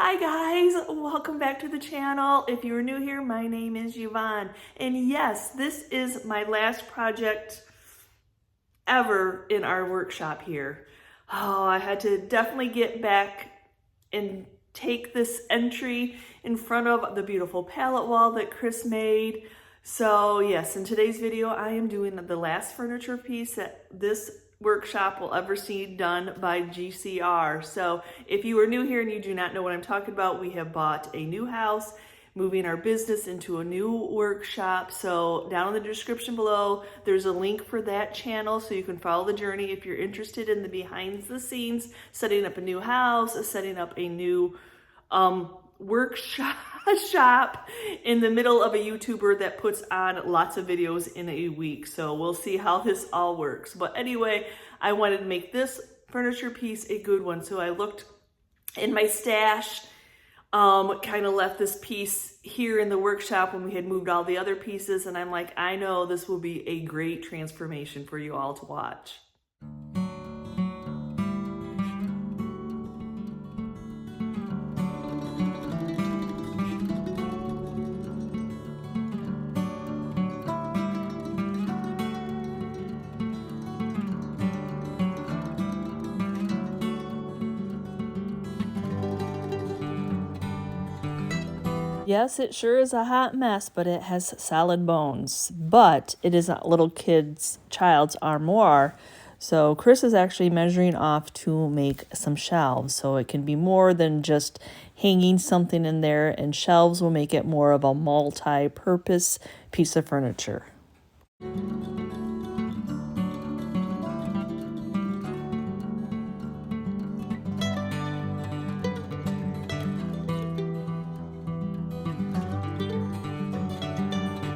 Hi guys, welcome back to the channel. If you are new here, my name is Yvonne. And yes, this is my last project ever in our workshop here. Oh, I had to definitely get back and take this entry in front of the beautiful pallet wall that Chris made. So yes, in today's video, I am doing the last furniture piece that this workshop will ever see done by GCR. So if you are new here and you do not know what I'm talking about, we have bought a new house, moving our business into a new workshop. So down in the description below, there's a link for that channel so you can follow the journey if you're interested in the behind the scenes, setting up a new house, setting up a new workshop shop in the middle of a YouTuber that puts on lots of videos in a week. So we'll see how this all works. But anyway, I wanted to make this furniture piece a good one. So I looked in my stash, kind of left this piece here in the workshop when we had moved all the other pieces. And I'm like, I know this will be a great transformation for you all to watch. Yes, it sure is a hot mess, but it has solid bones. But it is a little child's armoire. So Chris is actually measuring off to make some shelves. So it can be more than just hanging something in there, and shelves will make it more of a multi-purpose piece of furniture.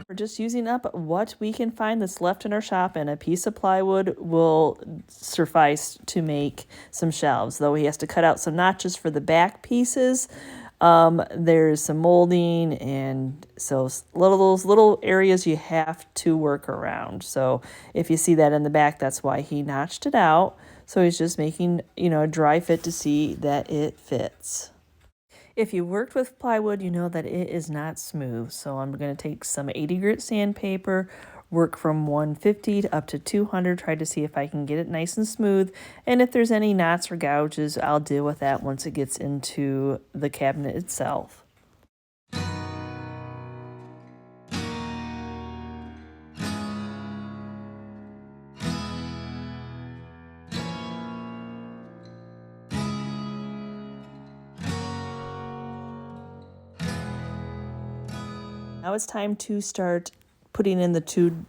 We're just using up what we can find that's left in our shop, and a piece of plywood will suffice to make some shelves, though he has to cut out some notches for the back pieces. There's some molding, and so those little areas you have to work around. So if you see that in the back, that's why he notched it out. So he's just making, a dry fit to see that it fits. If you worked with plywood, you know that it is not smooth. So I'm going to take some 80 grit sandpaper, work from 150 up to 200, try to see if I can get it nice and smooth. And if there's any knots or gouges, I'll deal with that once it gets into the cabinet itself. Now it's time to start putting in the two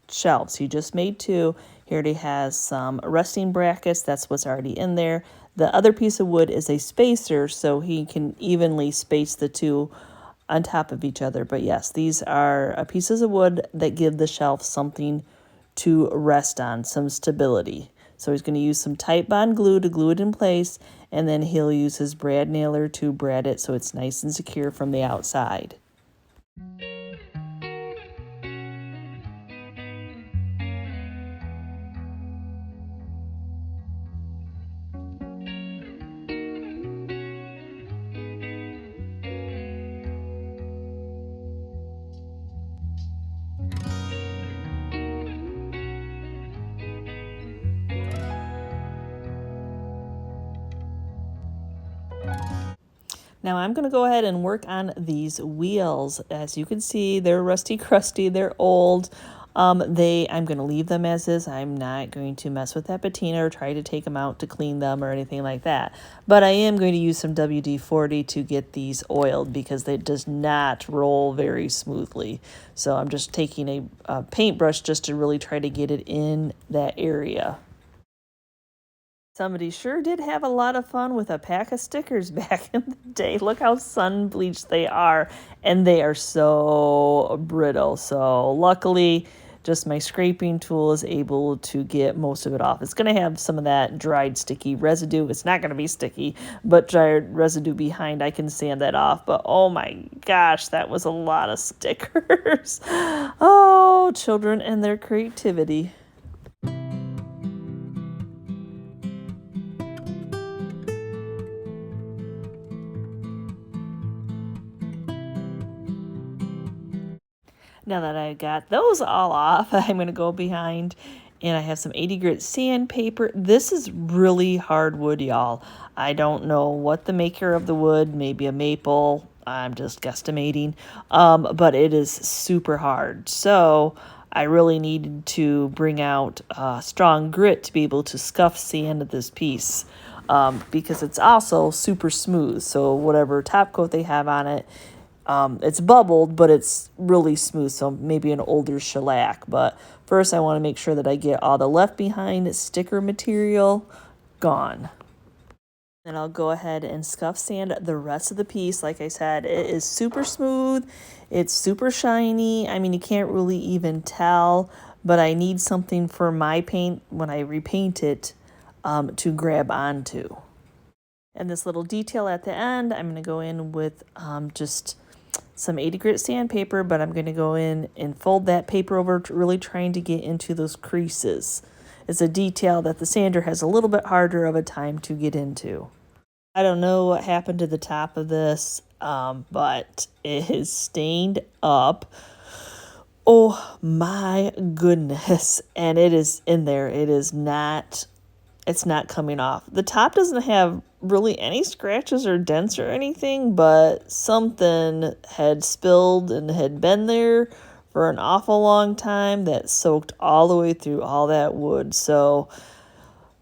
shelves. He just made two. He already has some resting brackets. That's what's already in there. The other piece of wood is a spacer, so he can evenly space the two on top of each other. But yes, these are pieces of wood that give the shelf something to rest on, some stability. So he's going to use some Titebond glue to glue it in place, and then he'll use his brad nailer to brad it so it's nice and secure from the outside. Now I'm going to go ahead and work on these wheels. As you can see, they're rusty crusty, they're old. I'm going to leave them as is. I'm not going to mess with that patina or try to take them out to clean them or anything like that. But I am going to use some WD-40 to get these oiled because it does not roll very smoothly. So I'm just taking a paintbrush just to really try to get it in that area. Somebody sure did have a lot of fun with a pack of stickers back in the day. Look how sun bleached they are, and they are so brittle. So luckily, just my scraping tool is able to get most of it off. It's going to have some of that dried sticky residue. It's not going to be sticky, but dried residue behind, I can sand that off. But oh my gosh, that was a lot of stickers. Oh, children and their creativity. Now that I got those all off, I'm going to go behind and I have some 80 grit sandpaper. This is really hard wood, y'all. I don't know what the maker of the wood, maybe a maple. I'm just guesstimating. But it is super hard. So I really needed to bring out strong grit to be able to scuff sand this piece. Because it's also super smooth. So whatever top coat they have on it, it's bubbled, but it's really smooth, so maybe an older shellac. But first I want to make sure that I get all the left behind sticker material gone. Then I'll go ahead and scuff sand the rest of the piece. Like I said, it is super smooth. It's super shiny. I mean, you can't really even tell, but I need something for my paint when I repaint it to grab onto. And this little detail at the end, I'm going to go in with just some 80 grit sandpaper, but I'm going to go in and fold that paper over, really trying to get into those creases. It's a detail that the sander has a little bit harder of a time to get into. I don't know what happened to the top of this, but it is stained up. Oh my goodness. And it is in there. It's not coming off. The top doesn't have really any scratches or dents or anything, but something had spilled and had been there for an awful long time that soaked all the way through all that wood. So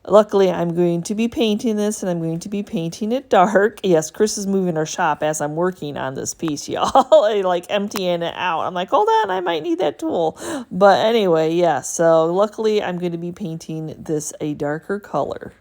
luckily I'm going to be painting this, and I'm going to be painting it dark. Yes, Chris is moving our shop as I'm working on this piece, y'all. Like emptying it out. I'm like, hold on, I might need that tool. But anyway, yeah, so luckily I'm going to be painting this a darker color.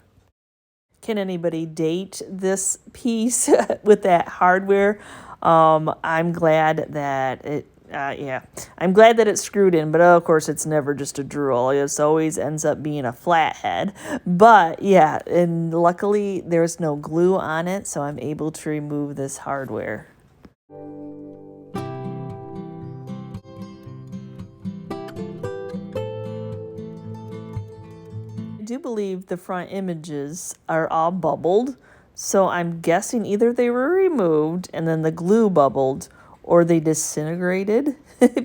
Can anybody date this piece with that hardware? I'm glad that it I'm glad that it's screwed in, but of course it's never just a drill. It always ends up being a flathead. But yeah, and luckily there's no glue on it, so I'm able to remove this hardware. I do believe the front images are all bubbled, so I'm guessing either they were removed and then the glue bubbled, or they disintegrated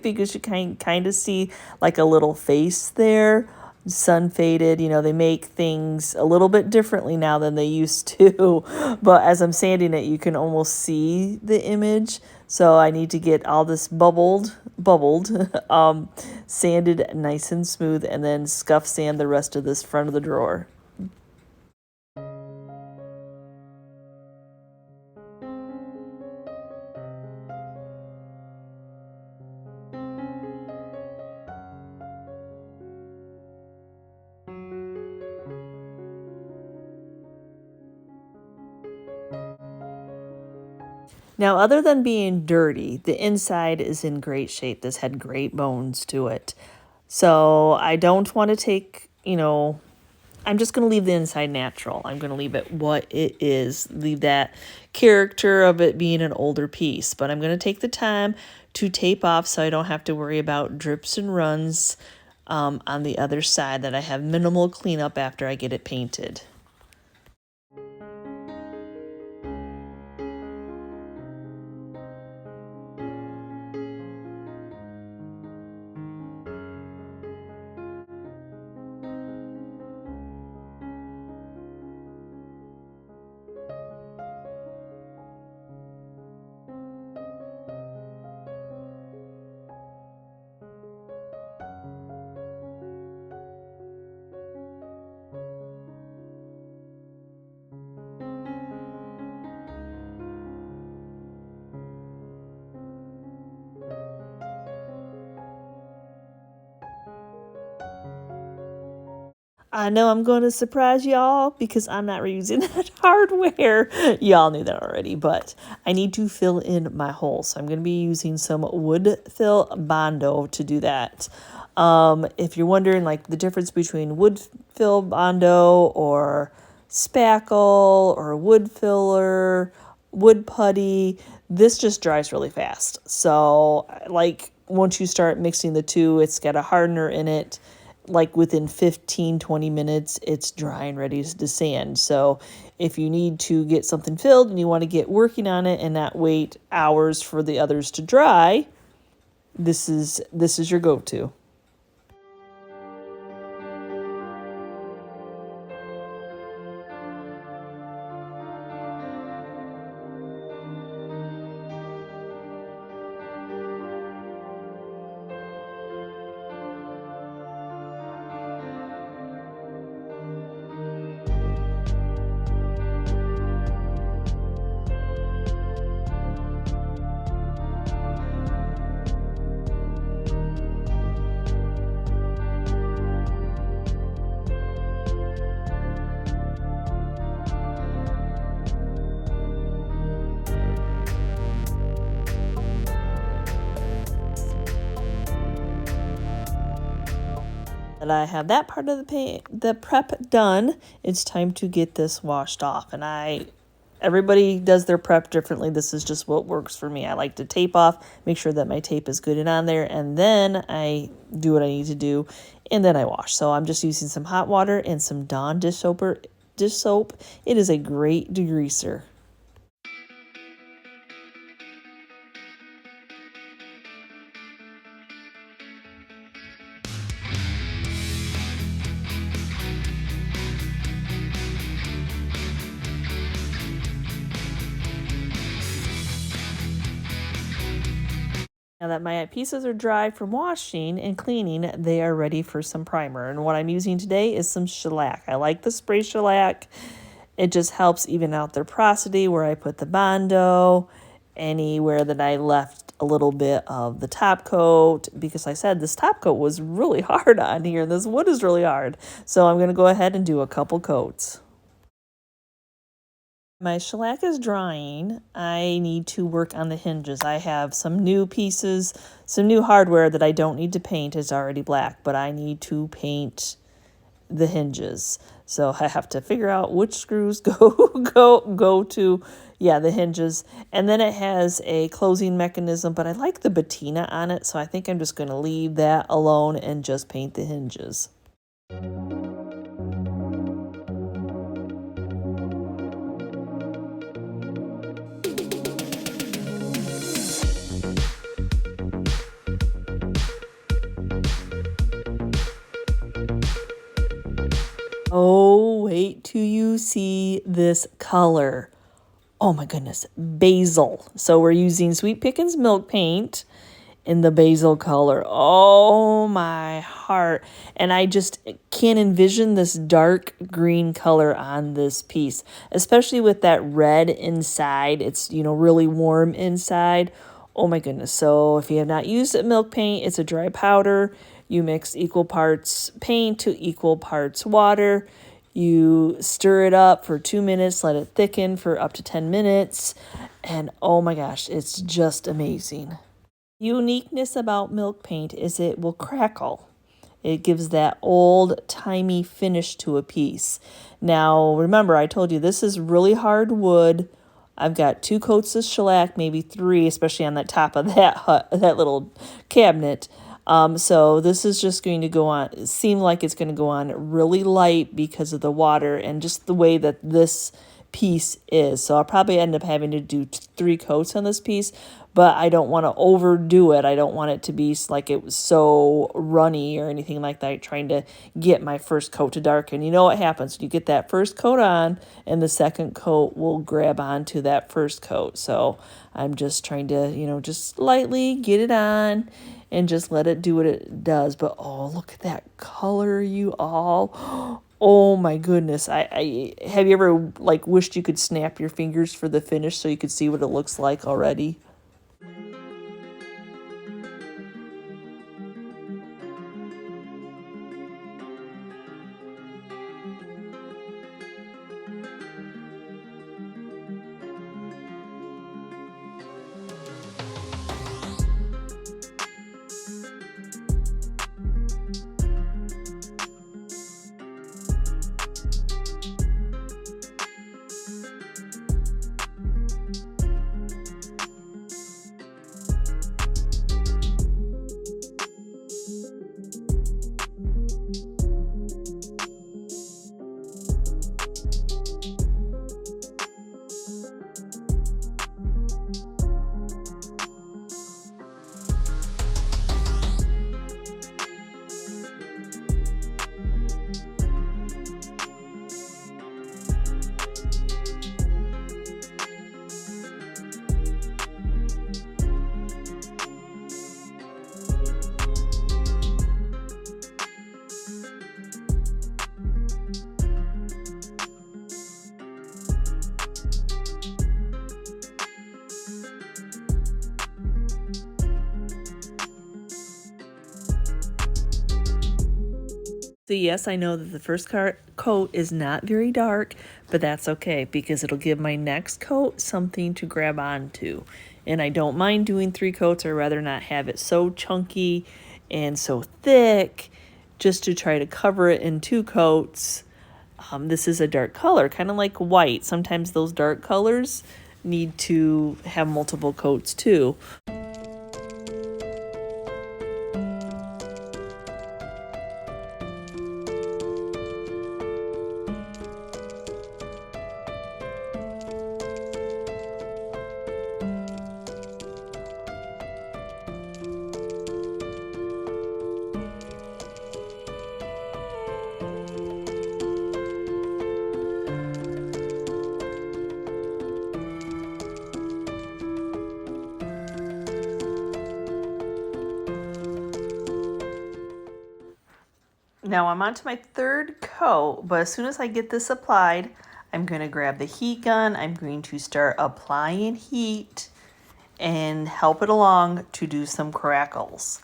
because you kind of see like a little face there, sun faded. You know, they make things a little bit differently now than they used to, but as I'm sanding it, you can almost see the image. So I need to get all this bubbled, sanded nice and smooth, and then scuff sand the rest of this front of the drawer. Now, other than being dirty, the inside is in great shape. This had great bones to it. So I don't want to take, I'm just going to leave the inside natural. I'm going to leave it what it is, leave that character of it being an older piece. But I'm going to take the time to tape off so I don't have to worry about drips and runs on the other side, that I have minimal cleanup after I get it painted. I know I'm going to surprise y'all because I'm not reusing that hardware. Y'all knew that already, but I need to fill in my hole. So I'm going to be using some wood fill Bondo to do that. If you're wondering like the difference between wood fill Bondo or spackle or wood filler, wood putty, this just dries really fast. So like once you start mixing the two, it's got a hardener in it. Like within 15-20 minutes, it's dry and ready to sand. So if you need to get something filled and you want to get working on it and not wait hours for the others to dry, this is your go-to. And I have that part of the prep done. It's time to get this washed off. And everybody does their prep differently. This is just what works for me. I like to tape off, make sure that my tape is good and on there, and then I do what I need to do, and then I wash. So I'm just using some hot water and some Dawn dish soap. It is a great degreaser. Now that my pieces are dry from washing and cleaning, they are ready for some primer. And what I'm using today is some shellac. I like the spray shellac. It just helps even out their porosity where I put the Bondo, anywhere that I left a little bit of the top coat, because I said this top coat was really hard on here. This wood is really hard. So I'm going to go ahead and do a couple coats. My shellac is drying. I need to work on the hinges. I have some new pieces, some new hardware that I don't need to paint. It's already black, but I need to paint the hinges. So I have to figure out which screws go to, yeah, the hinges. And then it has a closing mechanism, but I like the patina on it, so I think I'm just going to leave that alone and just paint the hinges. Oh, wait till you see this color. Oh my goodness, Basil. So we're using Sweet Pickins milk paint in the Basil color. Oh my heart. And I just can't envision this dark green color on this piece, especially with that red inside. It's, really warm inside. Oh my goodness. So if you have not used milk paint, it's a dry powder. You mix equal parts paint to equal parts water. You stir it up for 2 minutes, let it thicken for up to 10 minutes. And oh my gosh, it's just amazing. Uniqueness about milk paint is it will crackle. It gives that old-timey finish to a piece. Now, remember, I told you this is really hard wood. I've got 2 coats of shellac, maybe 3, especially on the top of that little cabinet. So this is just going to go on, seem like it's going to go on really light because of the water and just the way that this piece is. So I'll probably end up having to do 3 coats on this piece, but I don't want to overdo it. I don't want it to be like it was so runny or anything like that, trying to get my first coat to darken. You know what happens? You get that first coat on and the second coat will grab onto that first coat. So I'm just trying to, just lightly get it on and just let it do what it does. But oh, look at that color, you all. Oh my goodness. I have you ever wished you could snap your fingers for the finish so you could see what it looks like already? So yes, I know that the first coat is not very dark, but that's okay because it'll give my next coat something to grab onto. And I don't mind doing 3 coats, or rather not have it so chunky and so thick, just to try to cover it in 2 coats. This is a dark color, kind of like white. Sometimes those dark colors need to have multiple coats too. Now I'm on to my 3rd coat, but as soon as I get this applied, I'm going to grab the heat gun. I'm going to start applying heat and help it along to do some crackles.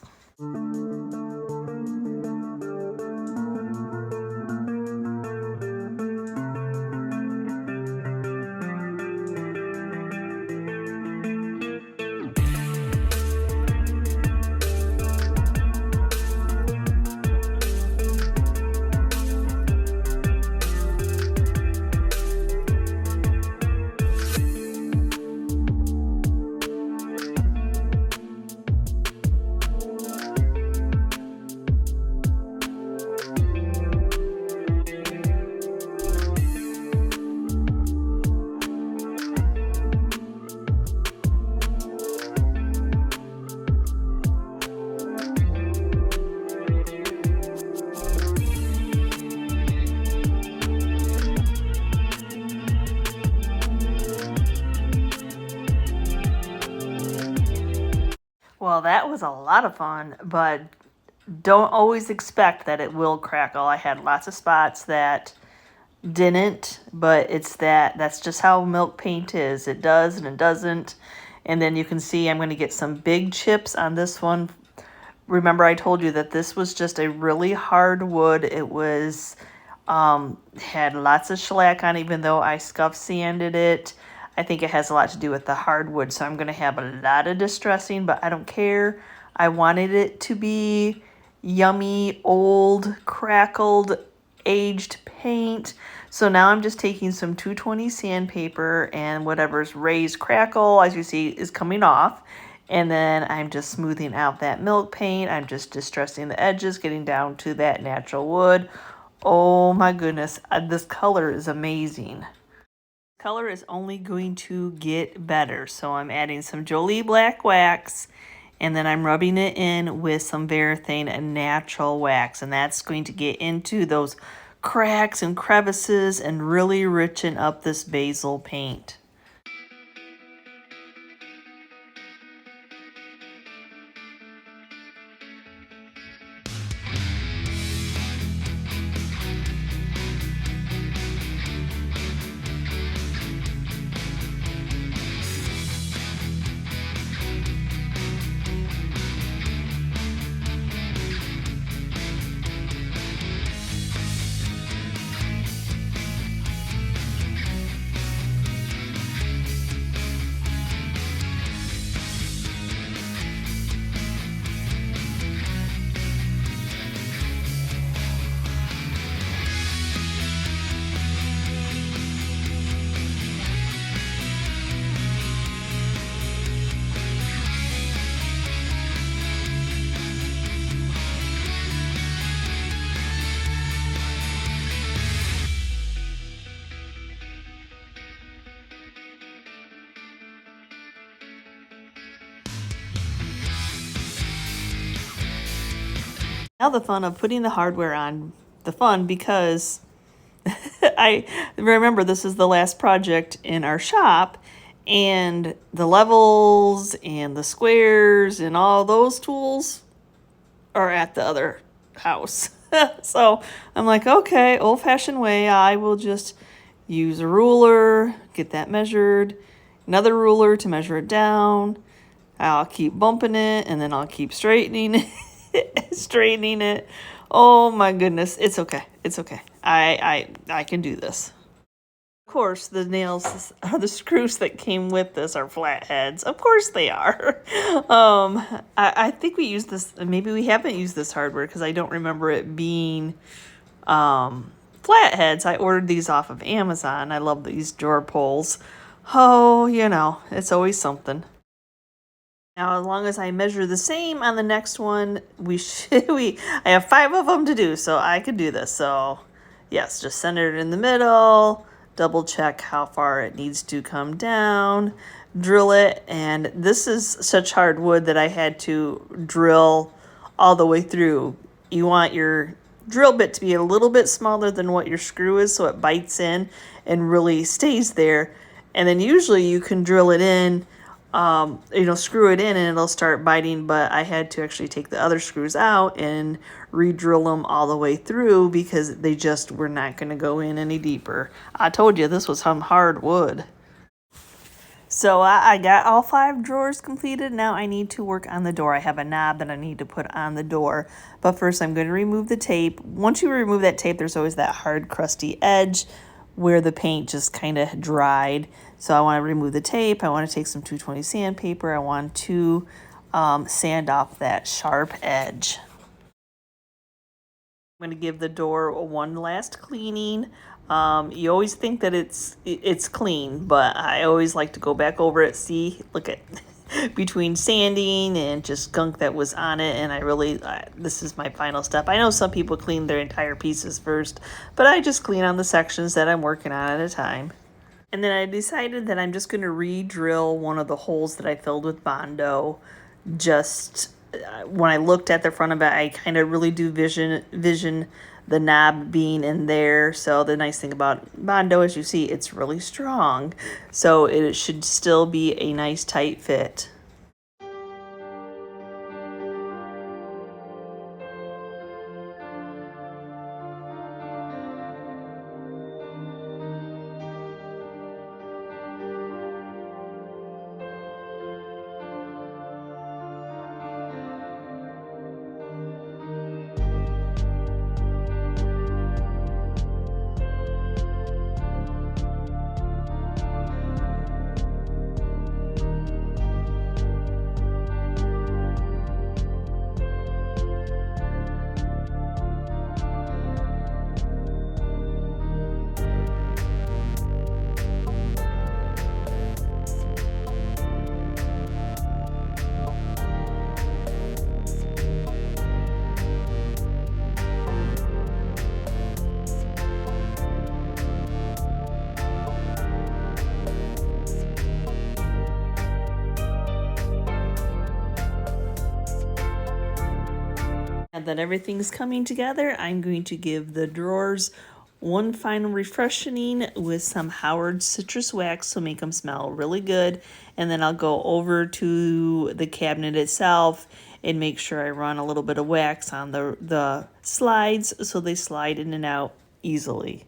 Well, that was a lot of fun, but don't always expect that it will crackle. I had lots of spots that didn't, but that's just how milk paint is. It does and it doesn't. And then you can see I'm going to get some big chips on this one. Remember, I told you that this was just a really hard wood. It was had lots of shellac on, even though I scuff sanded it. I think it has a lot to do with the hardwood, so I'm going to have a lot of distressing, but I don't care. I wanted it to be yummy, old, crackled, aged paint. So now I'm just taking some 220 sandpaper and whatever's raised crackle, as you see, is coming off. And then I'm just smoothing out that milk paint. I'm just distressing the edges, getting down to that natural wood. Oh my goodness, this color is amazing. Color is only going to get better. So I'm adding some Jolie black wax, and then I'm rubbing it in with some Varathane and natural wax, and that's going to get into those cracks and crevices and really richen up this Basil paint. Now the fun of putting the hardware on. The fun because I remember this is the last project in our shop, and the levels and the squares and all those tools are at the other house. So I'm like, okay, old-fashioned way, I will just use a ruler, get that measured, another ruler to measure it down. I'll keep bumping it, and then I'll keep straightening it. Oh my goodness. It's okay. It's okay. I can do this. Of course, the nails, the screws that came with this are flatheads. Of course they are. I think we used this, maybe we haven't used this hardware because I don't remember it being flatheads. I ordered these off of Amazon. I love these drawer pulls. Oh, you know, it's always something. Now, as long as I measure the same on the next one, I have 5 of them to do, so I could do this. So, yes, just center it in the middle, double check how far it needs to come down, drill it, and this is such hard wood that I had to drill all the way through. You want your drill bit to be a little bit smaller than what your screw is so it bites in and really stays there. And then usually you can drill it in, screw it in and it'll start biting, but I had to actually take the other screws out and re-drill them all the way through because they just were not going to go in any deeper. I told you this was some hard wood. So I got all 5 drawers completed. Now I need to work on the door. I have a knob that I need to put on the door. But first I'm going to remove the tape. Once you remove that tape, there's always that hard, crusty edge where the paint just kind of dried. So I want to remove the tape. I want to take some 220 sandpaper. I want to sand off that sharp edge. I'm going to give the door one last cleaning. You always think that it's clean, but I always like to go back over it, see, look at between sanding and just gunk that was on it, and this is my final step. I know some people clean their entire pieces first, but I just clean on the sections that I'm working on at a time. And then I decided that I'm just going to re-drill one of the holes that I filled with Bondo. Just when I looked at the front of it, I kind of really do vision the knob being in there. So the nice thing about Bondo, as you see, it's really strong. So it should still be a nice tight fit. Now that everything's coming together, I'm going to give the drawers one final refreshing with some Howard citrus wax to make them smell really good. And then I'll go over to the cabinet itself and make sure I run a little bit of wax on the slides so they slide in and out easily.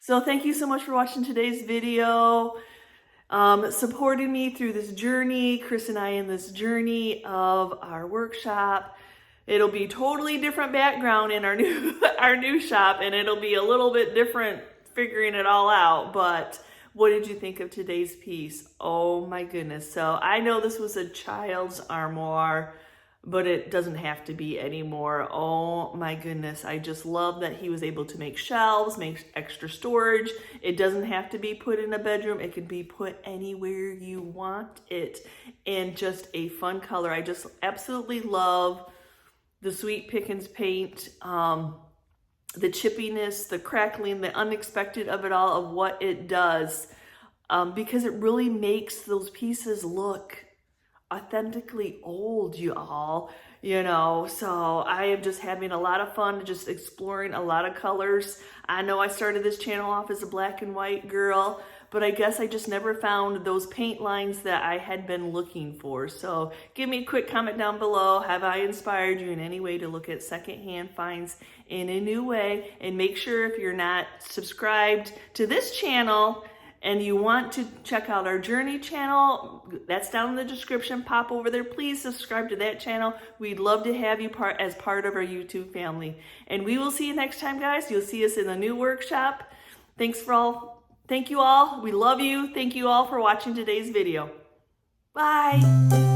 So thank you so much for watching today's video, supporting me through this journey, Chris and I in this journey of our workshop. It'll be totally different background in our new shop, and it'll be a little bit different figuring it all out. But what did you think of today's piece? Oh my goodness. So I know this was a child's armoire, but it doesn't have to be anymore. Oh my goodness. I just love that he was able to make shelves, make extra storage. It doesn't have to be put in a bedroom. It can be put anywhere you want it. And just a fun color. I just absolutely love the Sweet Pickins paint, the chippiness, the crackling, the unexpected of it all, of what it does, because it really makes those pieces look authentically old, you all, you know. So I am just having a lot of fun, just exploring a lot of colors. I know I started this channel off as a black and white girl, but I guess I just never found those paint lines that I had been looking for. So give me a quick comment down below. Have I inspired you in any way to look at secondhand finds in a new way? And make sure, if you're not subscribed to this channel and you want to check out our Journey channel, that's down in the description. Pop over there. Please subscribe to that channel. We'd love to have you as part of our YouTube family. And we will see you next time, guys. You'll see us in the new workshop. Thank you all. We love you. Thank you all for watching today's video. Bye.